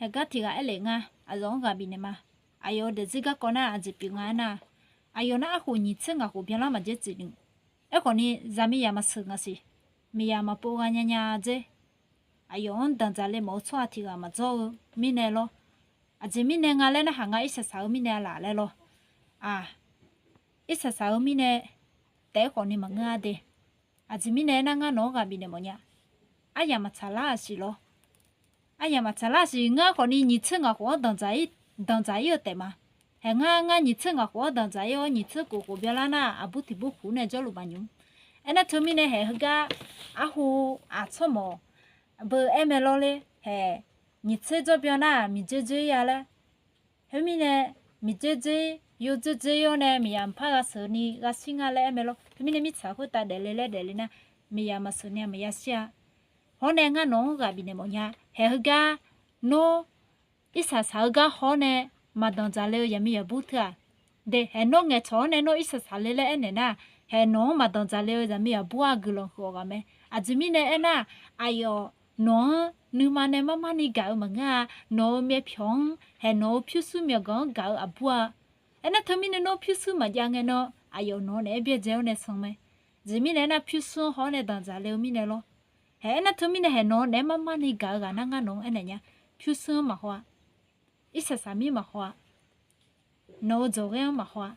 해가 티가 엘랭아 아종가 비네마 아요 데지가 거나 아지 빙아나 아요나 아고 니층아고 변라마 제지링 에코니 자미야마 승아시 미야마 뽀가냐냐제 아요 단자레 모초아 티가 마조 미네로 아지 미네가레나 항아 이사 사우미네 라레로 아 이사 사우미네 대코니 망아데 아지 미네나가 노가 비네 뭐냐 아야마 잘라시로 아야마 잘라시 nga 거니 니층아고 단자이요 때마 행아가 니층아고 단자이요 니츠고 별라나 아부티부 후네 절루바뉴 에나 터미네 해가 아후 아초모 버 에멜로레 해 니츠저 변나 미제제야라 헤미네 미제제 요제제요네 미암파가 서니가 싱알레 에멜로 터미네 미차고 다 델레레 미야마 서니야 미야시아 호네가 노가 비네 뭐냐 해가 노 이사사가 호네 마던자레 야미야 부트아 데 해노게 초네 노 이사살레레 에네나 해노 마던자레 야미야 부아 글로 호가메 아즈미네 에나 아요 노 누마네 마마니 가우마가 노메 평 해노 퓨수며 가우 아부아 에나 터미네 노 퓨수 마장에 노 아요 노네 베제오네 성메 지미네나 퓨수 호네 단자레 미네로 해나 터미네 해노 내 맘마니 가가 나가노 에네냐 퓨스 마화 이사사미 마화 노 조게 마화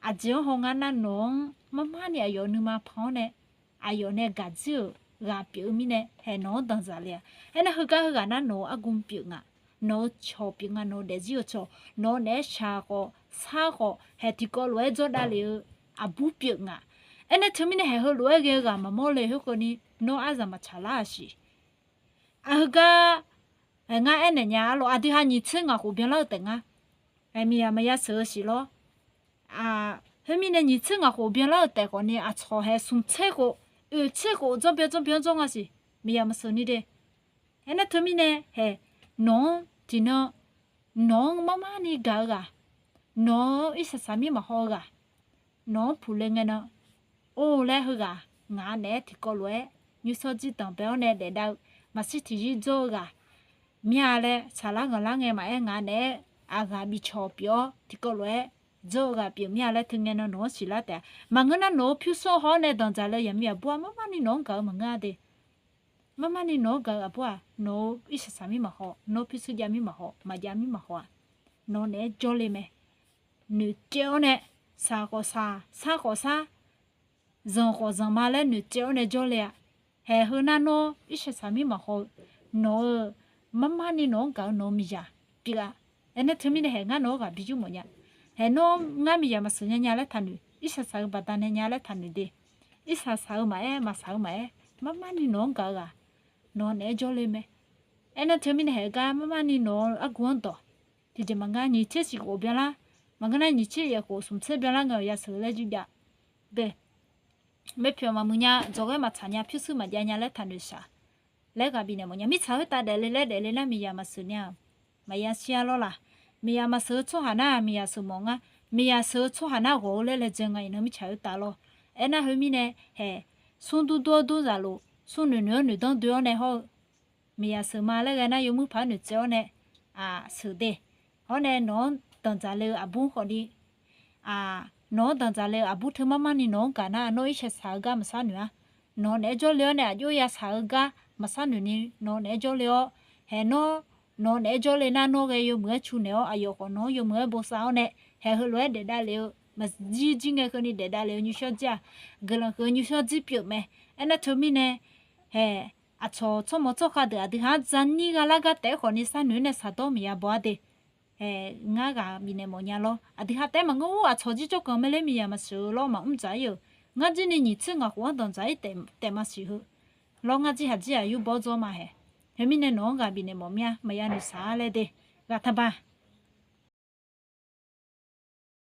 아지오 홍아나 농 맘마니 아요 누마 파오네 아요네 가즈 가 뻬미네 해노 단자레 해나 흐가나 노 아굼 뻬가 노 초뻬가 노 데지오 초 노네 샤고 사고 해티콜 웨조달리 아부 뻬가 에네 터미네 해홀로에게가 마몰레 효코니 노 아자마 잘라시 아가 nga 에네냐 로 아디하 니층아 고변라 땡아 에미야마야 서시로 아 헤미네 니층아 고변라 때고니 아 초해 숨체고 으체고 좀변종아시 미야마 서니데 에네 터미네 해노 디노 노 마마니 가가 노 이사사미 마호가 노 풀랭에나 오레 흐가 나네 티콜웨 뉴서지 덤베오네 데다 마시티지 조가 미아레 살랑랑에 마에 나네 아가 미초뼈 티콜웨 조가 뼈 미아레 등에는 노실라데 망은나 노 퓨소 호네 던자레 야미야 부아 마마니 노가 망아데 마마니 노가 부아 노 이사사미 마호 노 퓨스 야미 마호 마야미 마호 노네 졸레메 누těo네 사고사 정고정말레 누těo네 졸레야 해흐나노 이사사미 마호 노 마마니 노가 노미야 비가 에네 터미네 해가 노가 비주 뭐냐 해노 나미야 마스냐냐레 타누 이사사 바다네냐레 타누데 이사사 마에 마사마에 마마니 노가가 노네 졸레메 에네 터미네 해가 마마니 노 아구원도 디제 망가 니체시고 별라 망가나 니체야고 숨체 별라가 야설레 주야 네 메표마 무냐 저거 마차냐 퓨스 마냐냐레 타누샤 레가 비네 뭐냐 미차했다 델레레 미야마스냐 마야시아로라 미야마스 초하나 미야스 몽아 미야스 초하나 고레레 정아 이놈이 차였다로 에나 흐미네 해 손두도도자로 손누누 던도네 호 미야스 말레가나 요무 파누 쩌네 아 스데 호네 논 던자레 아부 호디 아 노 던자레 아부 트마마니 노 가나 노이셰 사가 마사누아 노 네졸레네 아조야 사가 마사누니 노 네졸레오 해노 노 네졸레나 노게 요무에 추네오 아요고 노 요무에 보사오네 해흘레 데달레오 마지징게 거니 데달레오 뉴쇼자 글랑 거 뉴쇼지 뻬메 에나 토미네 해 아초 초모초카드 아디하 잔니가 라가 때코니 사누네 사도미야 보아데 에 나가 미네 뭐냐로 아디하 때만 거 아초지 조금 멜레미야 마스로 마 자요 나지니 니층아 고던 자이 때마시후 롱아지 하지야 유 보조마 해 헤미네 노가 비네 뭐냐 마야니 사레데 가타바